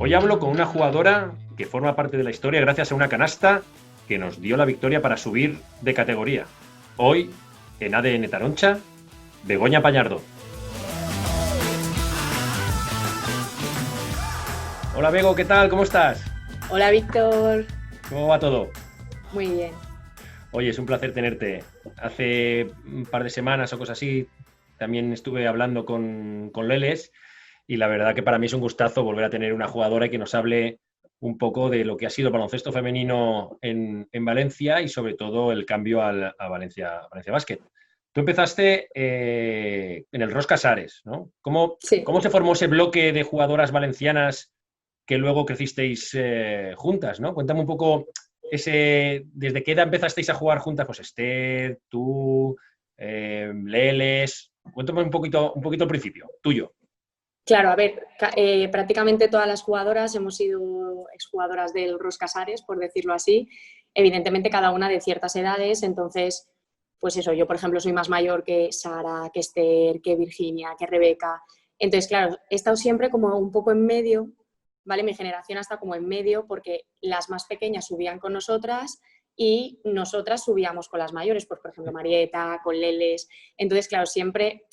Hoy hablo con una jugadora que forma parte de la historia gracias a una canasta que nos dio la victoria para subir de categoría. Hoy, en ADN Taroncha, Begoña Pañardo. Hola Bego, ¿qué tal? ¿Cómo estás? Hola Víctor, ¿Cómo va todo? muy bien. Oye, es un placer tenerte. Hace un par de semanas o cosas así, también estuve hablando con Leles y la verdad que para mí es un gustazo volver a tener una jugadora que nos hable un poco de lo que ha sido el baloncesto femenino en Valencia y sobre todo el cambio a Valencia Basket. Tú empezaste en el Ros Casares, ¿no? Sí, ¿Cómo se formó ese bloque de jugadoras valencianas que luego crecisteis juntas, ¿no? Cuéntame un poco ¿desde qué edad empezasteis a jugar juntas? Pues Esther, tú, Leles. Cuéntame un poquito al principio, tuyo. claro, a ver, prácticamente todas las jugadoras hemos sido exjugadoras del Ros Casares, por decirlo así. Evidentemente cada una de ciertas edades, entonces, pues eso, yo por ejemplo soy más mayor que Sara, que Esther, que Virginia, que Rebeca. Entonces, claro, he estado siempre como un poco en medio, ¿vale? Mi generación ha estado como en medio porque las más pequeñas subían con nosotras y nosotras subíamos con las mayores, pues por ejemplo Marieta, con Leles. Entonces, claro, siempre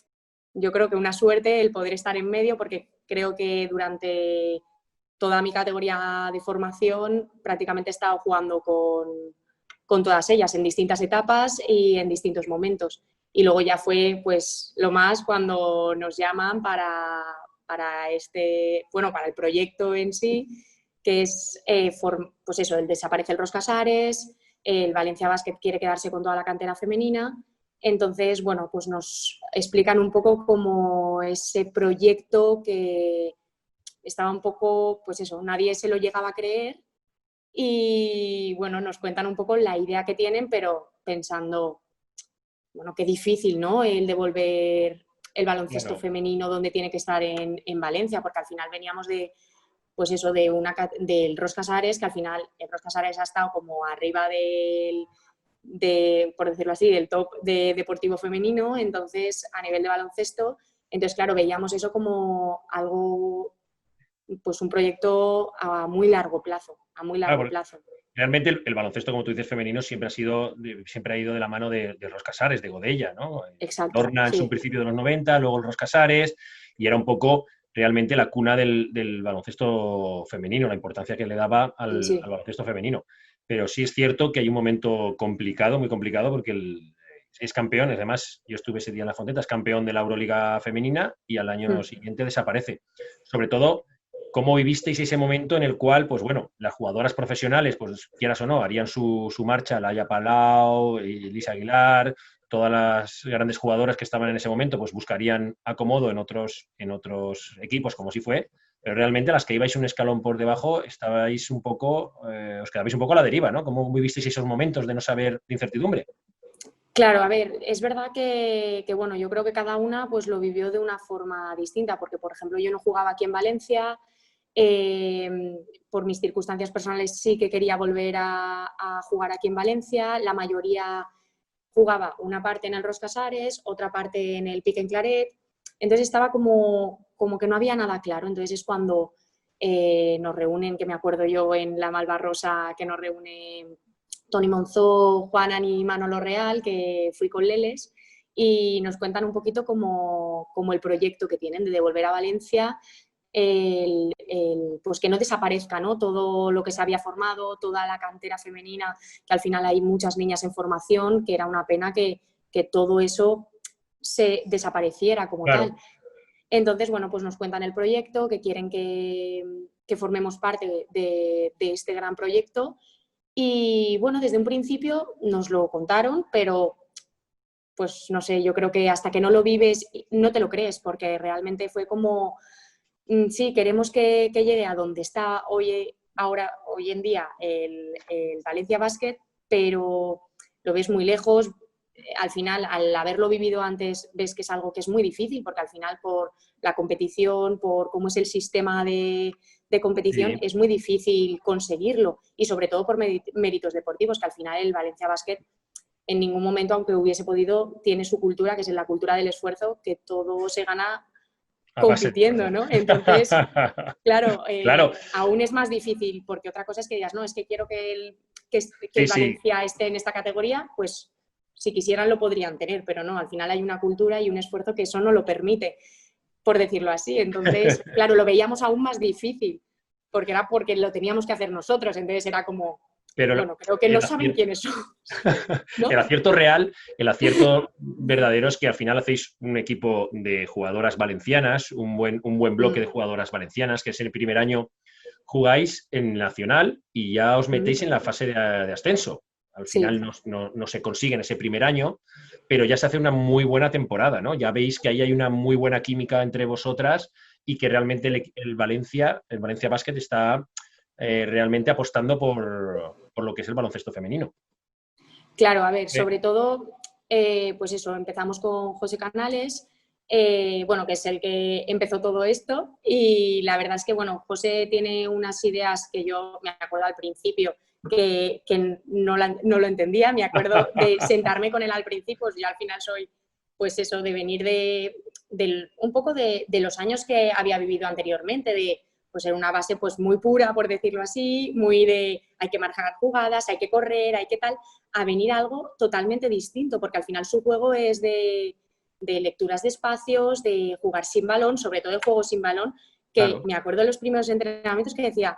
yo creo que una suerte el poder estar en medio porque creo que durante toda mi categoría de formación prácticamente he estado jugando con todas ellas en distintas etapas y en distintos momentos. Y luego ya fue pues lo más cuando nos llaman para el proyecto en sí, que es pues eso, el Desaparece el Ros Casares, el Valencia Basket quiere quedarse con toda la cantera femenina. Entonces, bueno, pues nos explican un poco como ese proyecto que estaba un poco, pues eso, nadie se lo llegaba a creer y bueno, nos cuentan un poco la idea que tienen, pero pensando, bueno, qué difícil, ¿no? El devolver el baloncesto Claro, femenino donde tiene que estar en Valencia, porque al final veníamos de, pues eso, del Ros Casares, que al final el Ros Casares ha estado como arriba por decirlo así, del top de deportivo femenino, entonces a nivel de baloncesto, entonces claro, veíamos eso como algo, pues un proyecto a muy largo plazo, a muy claro, largo porque plazo. realmente el baloncesto, como tú dices, femenino siempre ha ido de la mano de los Casares, de Godella, ¿no? Exacto, Lorna en su sí. principio de los 90, luego los Casares, y era un poco realmente la cuna del baloncesto femenino, la importancia que le daba al Sí. baloncesto femenino. Pero sí es cierto que hay un momento complicado, muy complicado, porque es campeón, además yo estuve ese día en la Fonteta, es campeón de la Euroliga femenina y al año siguiente desaparece. Sobre todo, ¿cómo vivisteis ese momento en el cual, pues bueno, las jugadoras profesionales, pues quieras o no, harían su marcha, Laia Palau, Elisa Aguilar, todas las grandes jugadoras que estaban en ese momento, pues buscarían acomodo en otros equipos, como si fue, pero realmente las que ibais un escalón por debajo, estabais un poco, os quedabais un poco a la deriva, ¿no? ¿Cómo vivisteis esos momentos de no saber, de incertidumbre? Claro, a ver, es verdad bueno, yo creo que cada una pues lo vivió de una forma distinta, porque por ejemplo yo no jugaba aquí en Valencia, por mis circunstancias personales sí que quería volver a jugar aquí en Valencia, la mayoría jugaba una parte en el Ros Casares, otra parte en el Pic en Claret, entonces estaba como que no había nada claro, entonces es cuando nos reúnen, que me acuerdo yo en la Malvarrosa, que nos reúne Tony Monzó, Juanan y Manolo Real, que fui con Leles, y nos cuentan un poquito como el proyecto que tienen de devolver a Valencia pues que no desaparezca, ¿no? Todo lo que se había formado, toda la cantera femenina, que al final hay muchas niñas en formación, que era una pena que todo eso se desapareciera como tal. Claro, Entonces, bueno, pues nos cuentan el proyecto, que quieren que formemos parte de este gran proyecto. Y bueno, desde un principio nos lo contaron, pero pues no sé, yo creo que hasta que no lo vives no te lo crees, porque realmente fue como, sí, queremos que llegue a donde está hoy en día el Valencia Basket, pero lo ves muy lejos. Al final, al haberlo vivido antes, ves que es algo que es muy difícil, porque al final por la competición, por cómo es el sistema de competición, sí. es muy difícil conseguirlo y sobre todo por méritos deportivos, que al final el Valencia Basket en ningún momento, aunque hubiese podido, tiene su cultura, que es la cultura del esfuerzo, que todo se gana A base de compitiendo, esfuerzo. ¿no? Entonces, claro, Claro, aún es más difícil, porque otra cosa es que digas, no, es que quiero que sí, el sí. Valencia esté en esta categoría, pues si quisieran lo podrían tener, pero no, al final hay una cultura y un esfuerzo que eso no lo permite, por decirlo así. Entonces, claro, lo veíamos aún más difícil, porque era porque lo teníamos que hacer nosotros, entonces era como, Pero bueno, creo que no el saben acierto, quiénes son, ¿no? el acierto real, el acierto verdadero es que al final hacéis un equipo de jugadoras valencianas, un buen bloque de Mm, jugadoras valencianas, que es el primer año jugáis en Nacional y ya os mm, metéis en la fase de ascenso. Al sí. final no se consigue en ese primer año, pero ya se hace una muy buena temporada, ¿no? Ya veis que ahí hay una muy buena química entre vosotras y que realmente el Valencia Basket está realmente apostando por lo que es el baloncesto femenino. Claro, a ver, Eh, sobre todo, pues eso, empezamos con José Canales, bueno, que es el que empezó todo esto, y la verdad es que, bueno, José tiene unas ideas que yo me acuerdo al principio que no lo entendía, me acuerdo de sentarme con él al principio, pues yo al final soy, pues eso, de venir un poco de los años que había vivido anteriormente, de pues en una base pues muy pura, por decirlo así, muy de hay que marcar jugadas, hay que correr, hay que tal, a venir a algo totalmente distinto, porque al final su juego es de lecturas de espacios, de jugar sin balón, sobre todo el juego sin balón, que claro. me acuerdo de los primeros entrenamientos que decía,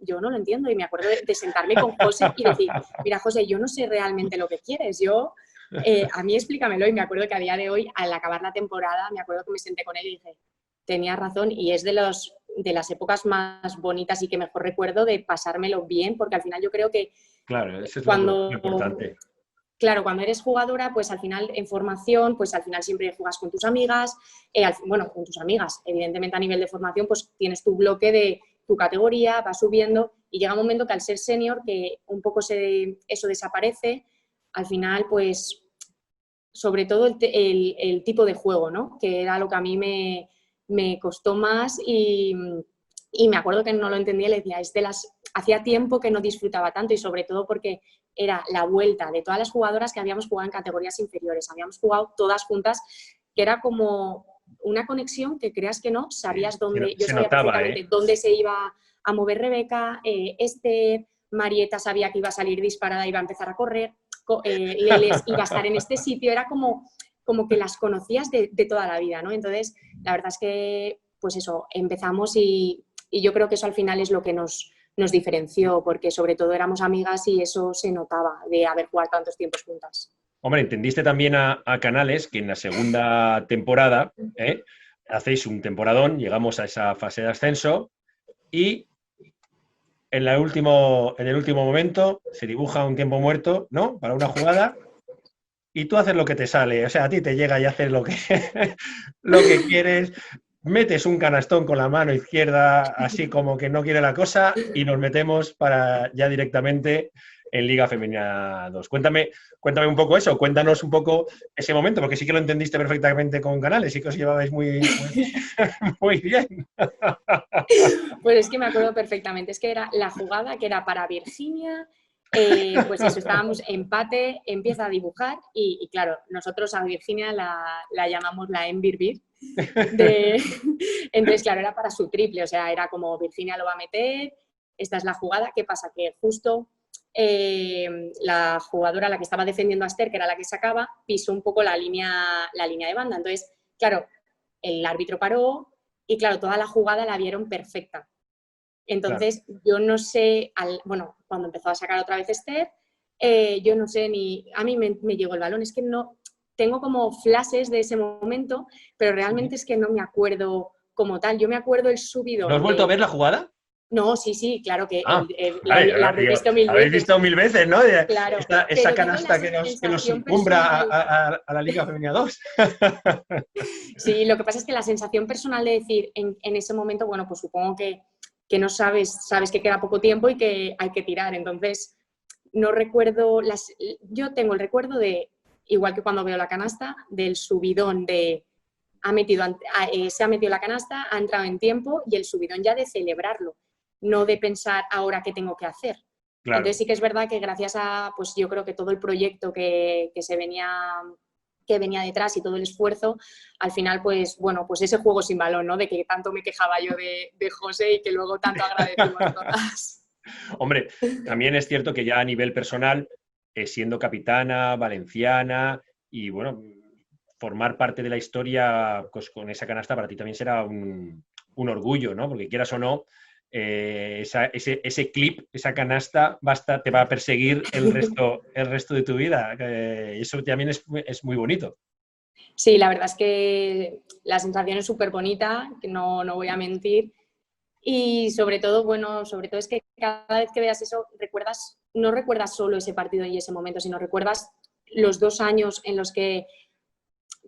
yo no lo entiendo, y me acuerdo de sentarme con José y decir, mira José, yo no sé realmente lo que quieres, a mí explícamelo, y me acuerdo que a día de hoy, al acabar la temporada, me acuerdo que me senté con él y dije, tenía razón, y es de las épocas más bonitas y que mejor recuerdo de pasármelo bien, porque al final yo creo que Claro, eso es lo cuando, importante. claro, cuando eres jugadora, pues al final en formación, pues al final siempre juegas con tus amigas, bueno, con tus amigas, evidentemente a nivel de formación, pues tienes tu bloque de tu categoría, vas subiendo y llega un momento que al ser senior, que un poco eso desaparece, al final, pues sobre todo el tipo de juego, ¿no? Que era lo que a mí me costó más y me acuerdo que no lo entendía y le decía, hacía tiempo que no disfrutaba tanto y sobre todo porque era la vuelta de todas las jugadoras que habíamos jugado en categorías inferiores, habíamos jugado todas juntas, que era como una conexión que creas que no, sabías dónde, yo Se sabía notaba, ¿eh? perfectamente dónde se iba a mover Rebeca, Esther, Marieta sabía que iba a salir disparada y iba a empezar a correr, Leles iba a estar en este sitio, era como que las conocías de toda la vida, ¿no? Entonces, la verdad es que, pues eso, empezamos y yo creo que eso al final es lo que nos diferenció, porque sobre todo éramos amigas y eso se notaba de haber jugado tantos tiempos juntas. Hombre, entendiste también a Canales que en la segunda temporada hacéis un temporadón, llegamos a esa fase de ascenso y en el último momento se dibuja un tiempo muerto, ¿no? Para una jugada y tú haces lo que te sale. O sea, a ti te llega y haces lo que, lo que quieres. Metes un canastón con la mano izquierda, así como que no quiere la cosa, y nos metemos para ya directamente en Liga Femenina 2. Cuéntame un poco eso, cuéntanos un poco ese momento, porque sí que lo entendiste perfectamente con Canales, sí que os llevabais muy bien. Pues es que me acuerdo perfectamente, es que era la jugada que era para Virginia, pues eso, estábamos empate, empieza a dibujar y claro, nosotros a Virginia la llamamos la Envirbir. De... Entonces, claro, era para su triple, o sea, era como Virginia lo va a meter, esta es la jugada. ¿Qué pasa? Que justo la jugadora, la que estaba defendiendo a Esther, que era la que sacaba, pisó un poco la línea de banda. Entonces, claro, el árbitro paró y, claro, toda la jugada la vieron perfecta. Claro. Entonces, yo no sé, bueno, cuando empezó a sacar otra vez Esther, yo no sé ni, a mí me llegó el balón, es que no, tengo como flashes de ese momento, pero realmente es que no me acuerdo como tal. Yo me acuerdo el ¿No has subidón vuelto a de... ver la jugada? No, sí, sí, claro que Ah, vale, la habré digo, visto mil habéis veces, visto mil veces, ¿no? claro, Esa pero digo la canasta que nos sensación encumbra personal. a la Liga Femenina 2. Sí, lo que pasa es que la sensación personal de decir en ese momento, bueno, pues supongo que no sabes que queda poco tiempo y que hay que tirar. Entonces, no recuerdo, yo tengo el recuerdo de, igual que cuando veo la canasta, del subidón de se ha metido la canasta, ha entrado en tiempo y el subidón ya de celebrarlo, no de pensar ahora qué tengo que hacer. Claro. Entonces sí que es verdad que gracias a, pues yo creo que todo el proyecto que se venía que venía detrás y todo el esfuerzo, al final, pues bueno, pues ese juego sin balón, ¿no? De que tanto me quejaba yo de José y que luego tanto agradecimos todas. Hombre, también es cierto que ya a nivel personal, siendo capitana, valenciana y bueno, formar parte de la historia pues, con esa canasta para ti también será un orgullo, ¿no? Porque quieras o no, ese clip, esa canasta, te va a perseguir el resto de tu vida. Eso también es muy bonito. Sí, la verdad es que la sensación es súper bonita, que no voy a mentir. Y sobre todo, bueno, sobre todo es que cada vez que veas eso, no recuerdas solo ese partido y ese momento, sino recuerdas los 2 años en los que,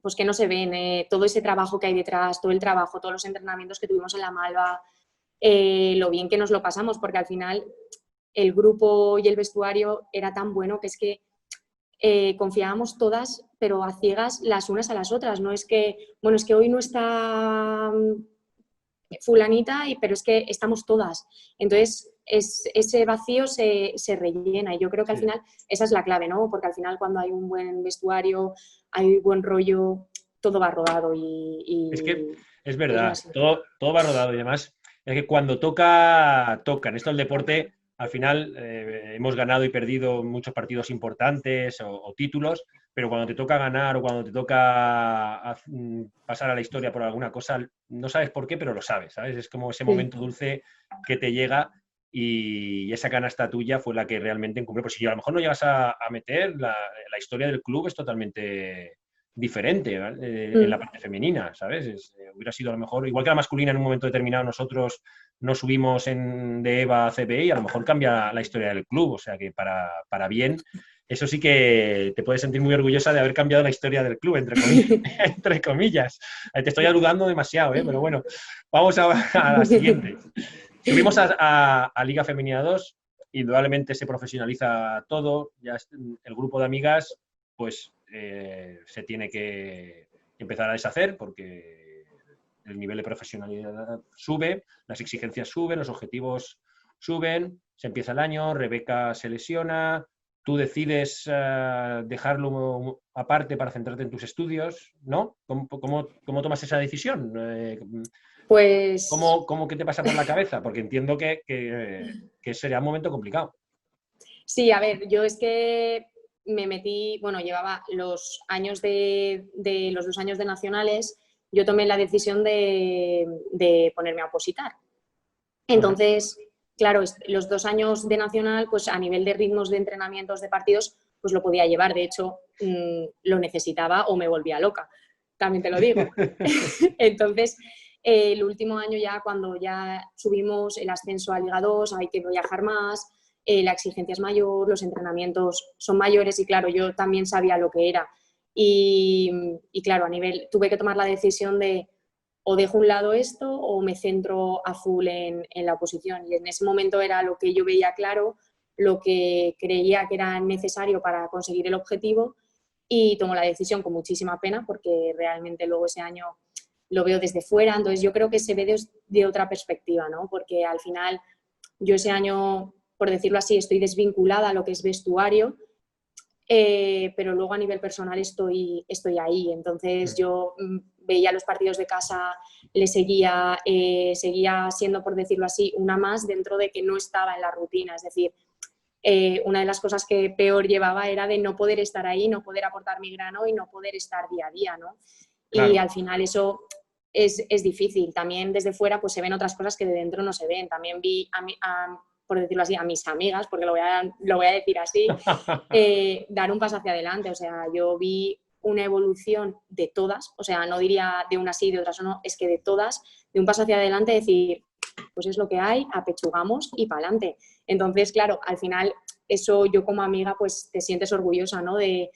pues que no se ven, todo ese trabajo que hay detrás, todo el trabajo, todos los entrenamientos que tuvimos en la Malva, lo bien que nos lo pasamos, porque al final el grupo y el vestuario era tan bueno que es que confiábamos todas, pero a ciegas las unas a las otras. No es que, bueno, es que hoy no está fulanita, pero es que estamos todas. Entonces, ese vacío se rellena y yo creo que al final esa es la clave, ¿no? Porque al final cuando hay un buen vestuario, hay buen rollo, todo va rodado Es que es y eso verdad, así. todo va rodado y además es que cuando toca, toca. En esto el deporte, al final hemos ganado y perdido muchos partidos importantes o títulos, pero cuando te toca ganar o cuando te toca pasar a la historia por alguna cosa, no sabes por qué, pero lo sabes, ¿sabes? Es como ese Sí. momento dulce que te llega y esa canasta tuya fue la que realmente encumbró. Pues si a lo mejor no llegas a meter, la historia del club es totalmente diferente, ¿vale? En la parte femenina, ¿sabes? Hubiera sido a lo mejor, igual que la masculina en un momento determinado nosotros no subimos de EVA a CBI, a lo mejor cambia la historia del club, o sea que para bien, eso sí que te puedes sentir muy orgullosa de haber cambiado la historia del club, entre comillas. Entre comillas. Te estoy aludando demasiado, pero bueno, vamos a la siguiente. Subimos a Liga Femenina 2, indudablemente se profesionaliza todo, ya el grupo de amigas pues se tiene que empezar a deshacer porque el nivel de profesionalidad sube, las exigencias suben, los objetivos suben, se empieza el año, Rebeca se lesiona, tú decides dejarlo aparte para centrarte en tus estudios, ¿no? ¿Cómo tomas esa decisión? Pues ¿Qué te pasa por la cabeza? Porque entiendo que sería un momento complicado. sí, a ver, yo es que me metí, bueno, llevaba los años de los 2 años de nacionales, yo tomé la decisión de ponerme a opositar. Ajá. Entonces, claro, los 2 años de nacional, pues a nivel de ritmos de entrenamientos de partidos, pues lo podía llevar. De hecho, lo necesitaba o me volvía loca, también te lo digo. Entonces, el último año ya, cuando ya subimos el ascenso a Liga 2, hay que viajar más, la exigencia es mayor, los entrenamientos son mayores y claro, yo también sabía lo que era. Y claro, tuve que tomar la decisión de o dejo un lado esto o me centro a full en la oposición. Y en ese momento era lo que yo veía claro, lo que creía que era necesario para conseguir el objetivo y tomo la decisión con muchísima pena porque realmente luego ese año lo veo desde fuera, entonces yo creo que se ve de otra perspectiva, ¿no? Porque al final yo ese año, por decirlo así, estoy desvinculada a lo que es vestuario, pero luego a nivel personal estoy ahí. Entonces yo veía los partidos de casa, le seguía siendo, por decirlo así, una más dentro de que no estaba en la rutina. Es decir, una de las cosas que peor llevaba era de no poder estar ahí, no poder aportar mi grano y no poder estar día a día, ¿no? Y Claro. al final eso es difícil. También desde fuera pues se ven otras cosas que de dentro no se ven. También vi, por decirlo así, a mis amigas, porque lo voy a decir así, dar un paso hacia adelante. O sea, yo vi una evolución de todas, o sea, no diría de unas sí, de otras no, es que de todas, de un paso hacia adelante, decir, pues es lo que hay, apechugamos y para adelante. Entonces, claro, al final eso yo como amiga pues te sientes orgullosa, ¿no? De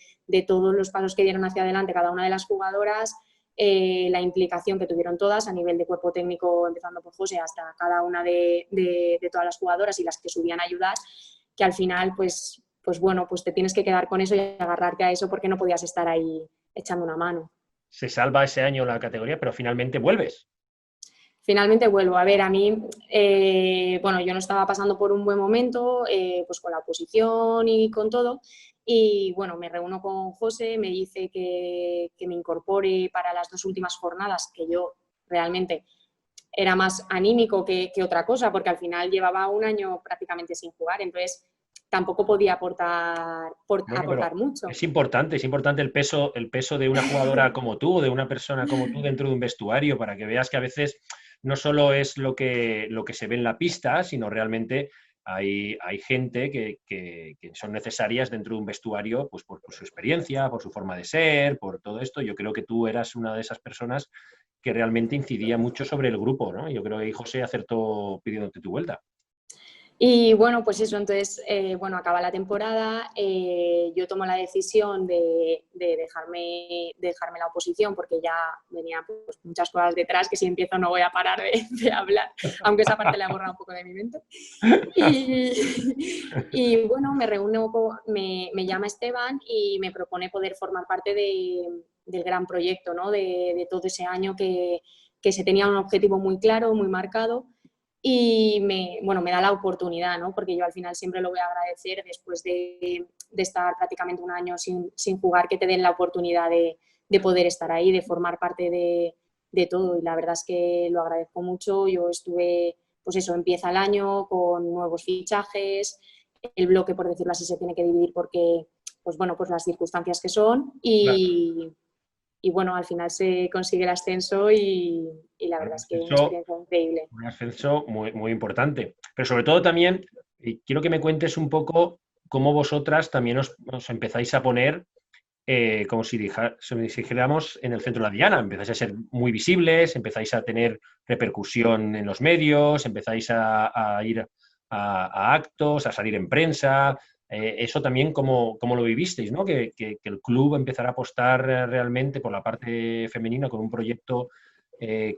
todos los pasos que dieron hacia adelante cada una de las jugadoras, la implicación que tuvieron todas a nivel de cuerpo técnico, empezando por José hasta cada una de todas las jugadoras y las que subían a ayudar, que al final pues bueno, pues te tienes que quedar con eso y agarrarte a eso porque no podías estar ahí echando una mano. Se salva ese año la categoría, pero finalmente vuelves. Finalmente vuelvo. A ver, a mí, bueno, yo no estaba pasando por un buen momento, pues con la oposición y con todo, Y bueno, me reúno con José, me dice que me incorpore para las 2 últimas jornadas, que yo realmente era más anímico que otra cosa, porque al final llevaba un año prácticamente sin jugar, entonces tampoco podía Bueno, aportar pero mucho. es importante el peso de una jugadora como tú, de una persona como tú dentro de un vestuario, para que veas que a veces no solo es lo que se ve en la pista, sino realmente hay gente que son necesarias dentro de un vestuario, pues por su experiencia, por su forma de ser, por todo esto. Yo creo que tú eras una de esas personas que realmente incidía mucho sobre el grupo, ¿no? Yo creo que ahí José acertó pidiéndote tu vuelta. Y bueno, pues eso, entonces, bueno, acaba la temporada, yo tomo la decisión de dejarme la oposición porque ya venían pues, muchas cosas detrás que si empiezo no voy a parar de hablar, aunque esa parte la he borrado un poco de mi mente. Y, y bueno, me llama Esteban y me propone poder formar parte del gran proyecto, ¿no? De todo ese año que se tenía un objetivo muy claro, muy marcado y bueno, me da la oportunidad, ¿no? Porque yo al final siempre lo voy a agradecer después de estar prácticamente un año sin jugar, que te den la oportunidad de poder estar ahí, de formar parte de todo y la verdad es que lo agradezco mucho. Yo estuve, pues eso, empieza el año con nuevos fichajes, el bloque, por decirlo así, se tiene que dividir porque, pues bueno, pues las circunstancias que son Claro. y bueno, al final se consigue el ascenso y la Bueno, verdad es que una experiencia increíble. un ascenso muy, muy importante. Pero sobre todo también, quiero que me cuentes un poco cómo vosotras también os empezáis a poner, como si dijéramos, en el centro de la diana. Empezáis a ser muy visibles, empezáis a tener repercusión en los medios, empezáis a ir a actos, a salir en prensa. Eso también, ¿cómo lo vivisteis, ¿no? Que el club empezara a apostar realmente por la parte femenina con un proyecto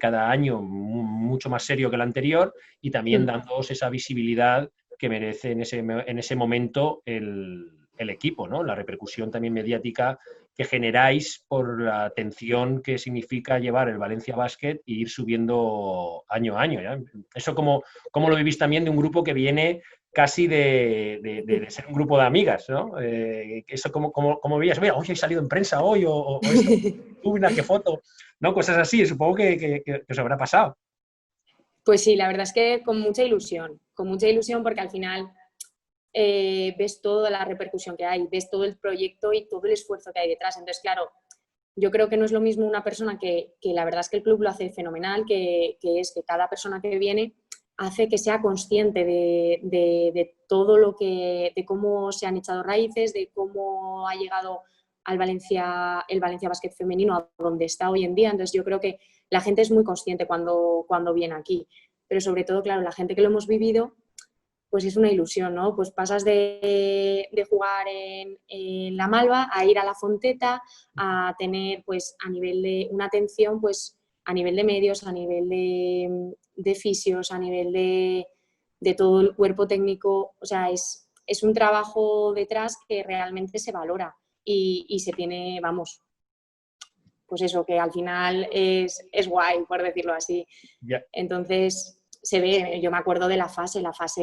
cada año mucho más serio que el anterior y también dándoos esa visibilidad que merece en ese momento el equipo, ¿no? La repercusión también mediática que generáis por la atención que significa llevar el Valencia Basket e ir subiendo año a año. ¿Ya? Eso como lo vivís también de un grupo que viene casi de ser un grupo de amigas, ¿no? Eso como veías, mira, hoy he salido en prensa hoy, o esto, una que foto, ¿no? Cosas así, supongo que os habrá pasado. Pues sí, la verdad es que con mucha ilusión porque al final ves toda la repercusión que hay, ves todo el proyecto y todo el esfuerzo que hay detrás. Entonces, claro, yo creo que no es lo mismo una persona que la verdad es que el club lo hace fenomenal, es que cada persona que viene hace que sea consciente de todo de cómo se han echado raíces, de cómo ha llegado el Valencia Basket femenino a donde está hoy en día. Entonces yo creo que la gente es muy consciente cuando viene aquí. Pero sobre todo, claro, la gente que lo hemos vivido, pues es una ilusión, ¿no? Pues pasas de jugar en La Malva a ir a la Fonteta, a tener pues a nivel de una atención pues a nivel de medios, a nivel de fisios, a nivel de todo el cuerpo técnico, o sea, es un trabajo detrás que realmente se valora y se tiene, vamos, pues eso, que al final es guay, por decirlo así. Ya. Entonces, se ve, yo me acuerdo de la fase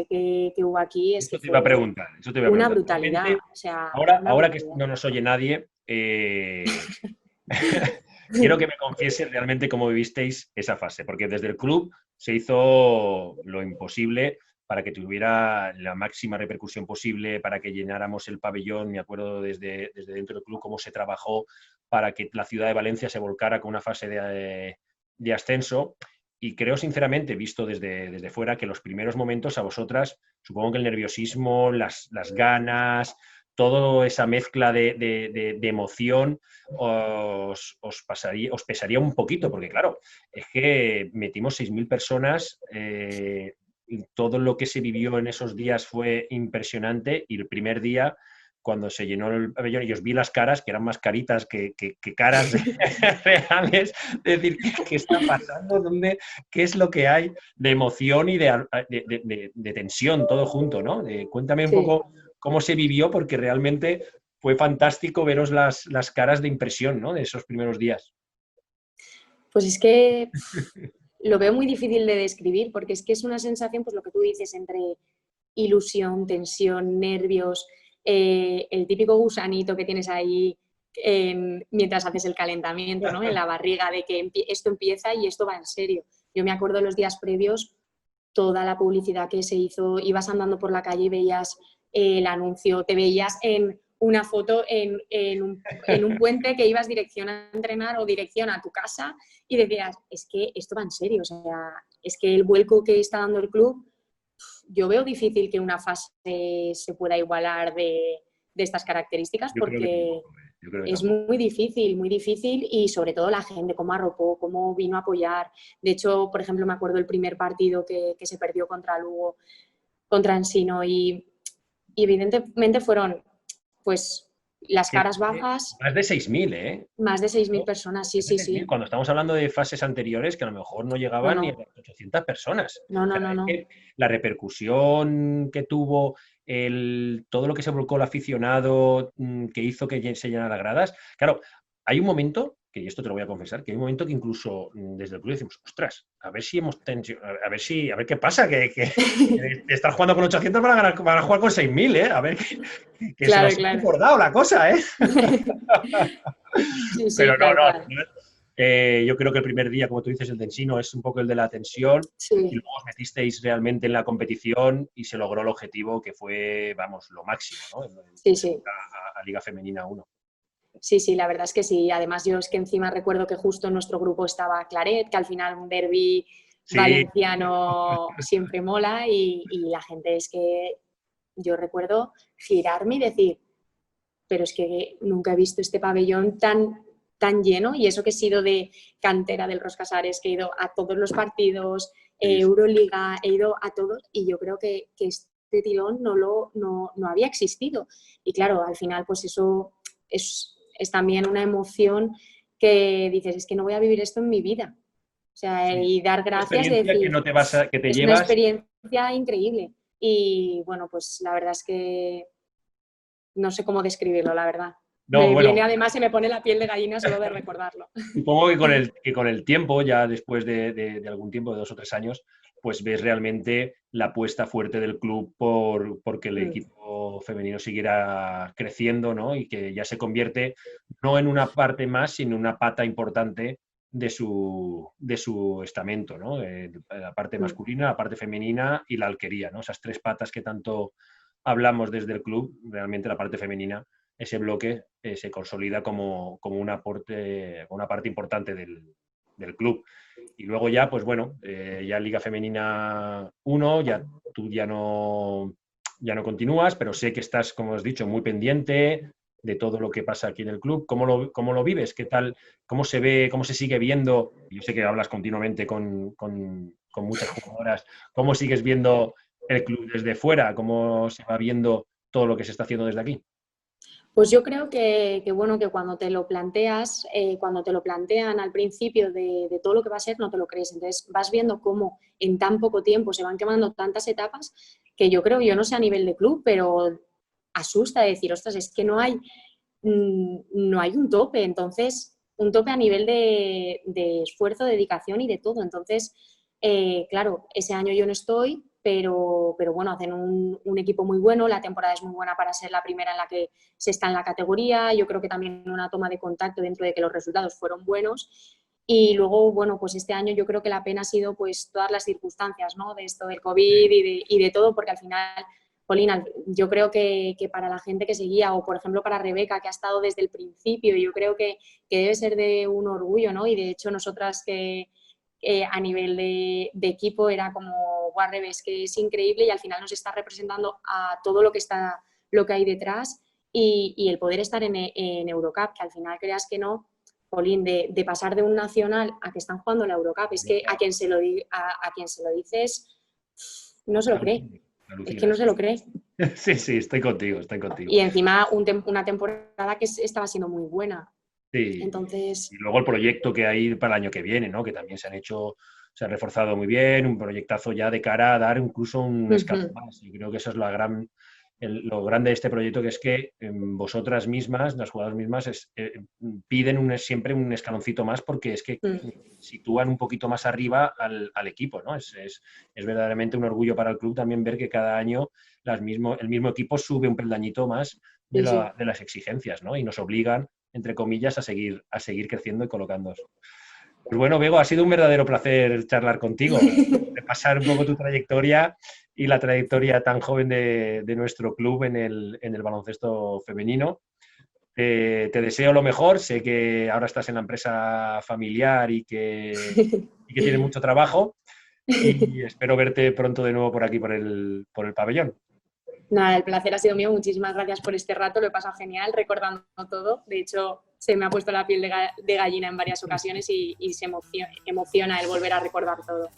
que hubo aquí, es que Eso te iba a fue preguntar, eso te iba a una preguntar. brutalidad, Realmente, o sea, una ahora que brutalidad. no nos oye nadie, quiero que me confiese realmente cómo vivisteis esa fase, porque desde el club se hizo lo imposible para que tuviera la máxima repercusión posible, para que llenáramos el pabellón. Me acuerdo desde dentro del club cómo se trabajó para que la ciudad de Valencia se volcara con una fase de ascenso. Y creo sinceramente, visto desde fuera, que los primeros momentos a vosotras, supongo que el nerviosismo, las ganas, toda esa mezcla de emoción os pesaría un poquito, porque claro, es que metimos 6.000 personas, y todo lo que se vivió en esos días fue impresionante y el primer día, cuando se llenó el pabellón y os vi las caras, que eran más caritas que caras reales, es decir, ¿qué está pasando? ¿Qué es lo que hay de emoción y de tensión, todo junto, ¿no? Cuéntame un Sí, poco cómo se vivió, porque realmente fue fantástico veros las caras de impresión, ¿no? De esos primeros días. pues es que lo veo muy difícil de describir porque es que es una sensación, pues lo que tú dices, entre ilusión, tensión, nervios, el típico gusanito que tienes ahí mientras haces el calentamiento, ¿no? En la barriga de que esto empieza y esto va en serio. Yo me acuerdo los días previos, toda la publicidad que se hizo, ibas andando por la calle y veías el anuncio, te veías en una foto en un puente que ibas dirección a entrenar o dirección a tu casa y decías, es que esto va en serio, o sea, es que el vuelco que está dando el club, yo veo difícil que una fase se pueda igualar de estas características Yo creo que porque tampoco, yo creo que es tampoco. muy difícil y sobre todo la gente, cómo arropó, cómo vino a apoyar. De hecho, por ejemplo, me acuerdo el primer partido que se perdió contra Lugo, contra Ensino y evidentemente fueron pues las Que caras bajas, más de 6.000, ¿eh? más de 6.000 ¿No? personas, sí, Más de sí, 6.000, sí. cuando estamos hablando de fases anteriores que a lo mejor no No, llegaban ni a no, las 800 personas. no, O no, sea, no, es no. que la repercusión que tuvo, todo lo que se volcó el aficionado, que hizo que se llenaran las gradas. Claro, hay un momento, que y esto te lo voy a confesar, que hay un momento que incluso desde el club decimos, ostras, a ver si hemos a ver qué pasa, que estar jugando con 800 van a jugar con 6.000, ¿eh? A ver que se Claro, nos ha claro. desbordado la cosa, ¿eh? Sí, sí, Pero no, tal no, al cual. final, yo creo que el primer día, como tú dices, el de Ensino es un poco el de la tensión y Sí, luego os metisteis realmente en la competición y se logró el objetivo que fue, vamos, lo máximo, ¿no? sí, El subir sí. a Liga Femenina 1. Sí, sí, la verdad es que sí. Además, yo es que encima recuerdo que justo en nuestro grupo estaba Claret, que al final un derbi Sí, valenciano siempre mola y la gente es que yo recuerdo girarme y decir, pero es que nunca he visto este pabellón tan lleno y eso que he sido de cantera del Roscasares, que he ido a todos los partidos, sí, sí. Euroliga, he ido a todos y yo creo que este tirón no había existido. Y claro, al final pues eso es también una emoción que dices, es que no voy a vivir esto en mi vida. O sea, Sí. y dar Una gracias de experiencia que decir, no te vas a, que te es una llevas. experiencia increíble. Y bueno, pues la verdad es que no sé cómo describirlo, la verdad. No, Me viene bueno, además y me pone la piel de gallina solo de recordarlo. supongo que con el tiempo, ya después de algún tiempo, de 2 o 3 años, pues ves realmente la apuesta fuerte del club porque el Mm, equipo femenino siguiera creciendo, ¿no? Y que ya se convierte no en una parte más, sino en una pata importante de su estamento, ¿no? La parte mm, masculina, la parte femenina y la alquería, ¿no? Esas tres patas que tanto hablamos desde el club, realmente la parte femenina, ese bloque se consolida como un aporte, una parte importante del club. Y luego ya, pues bueno, ya Liga Femenina 1, ya tú ya no continúas, pero sé que estás, como has dicho, muy pendiente de todo lo que pasa aquí en el club. ¿Cómo lo vives? ¿Qué tal? ¿Cómo se ve? ¿Cómo se sigue viendo? Yo sé que hablas continuamente con muchas jugadoras. ¿Cómo sigues viendo el club desde fuera? ¿Cómo se va viendo todo lo que se está haciendo desde aquí? Pues yo creo bueno, que cuando te lo planteas, cuando te lo plantean al principio de todo lo que va a ser, no te lo crees. Entonces vas viendo cómo en tan poco tiempo se van quemando tantas etapas que yo creo, yo no sé a nivel de club, pero asusta decir, ostras, es que no hay un tope. Entonces, un tope a nivel de esfuerzo, dedicación y de todo. Entonces, claro, ese año yo no estoy, pero bueno, hacen un equipo muy bueno, la temporada es muy buena para ser la primera en la que se está en la categoría, yo creo que también una toma de contacto dentro de que los resultados fueron buenos y luego, bueno, pues este año yo creo que la pena ha sido pues todas las circunstancias, ¿no? De esto del COVID y de todo, porque al final, Polina, yo creo que para la gente que seguía o por ejemplo para Rebeca, que ha estado desde el principio, yo creo que debe ser de un orgullo, ¿no? Y de hecho nosotras que a nivel de equipo era como, guau, Rebes, que es increíble y al final nos está representando a todo lo que hay detrás y el poder estar en Eurocup, que al final creas que no, Polín, de pasar de un nacional a que están jugando la Eurocup, es que a quien se lo dices no se lo cree, es que no Alucinas. se lo cree. Sí, sí, estoy contigo, estoy contigo. Y encima una temporada que estaba siendo muy buena. Sí. Entonces, Y luego el proyecto que hay para el año que viene, ¿no? Que también se han reforzado muy bien, un proyectazo ya de cara a dar incluso un escalón uh-huh, más. Y creo que esa es la gran lo grande de este proyecto, que es que vosotras mismas, las jugadoras mismas, piden siempre un escaloncito más, porque es que sitúan un poquito más arriba al equipo, ¿no? Es verdaderamente un orgullo para el club también ver que cada año el mismo equipo sube un peldañito más de las exigencias, ¿no? Y nos obligan, entre comillas, a seguir creciendo y colocándonos. Pues bueno, Bego, ha sido un verdadero placer charlar contigo, repasar un poco tu trayectoria y la trayectoria tan joven de nuestro club en el baloncesto femenino. Te deseo lo mejor, sé que ahora estás en la empresa familiar y que tienes mucho trabajo, y espero verte pronto de nuevo por aquí, por el pabellón. Nada, el placer ha sido mío. Muchísimas gracias por este rato. Lo he pasado genial recordando todo. De hecho, se me ha puesto la piel de gallina en varias ocasiones y se emociona el volver a recordar todo.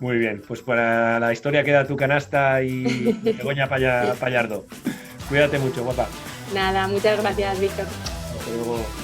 Muy bien, pues para la historia queda tu canasta y Begoña Pallardo. Cuídate mucho, guapa. Nada, muchas gracias, Víctor. Hasta luego.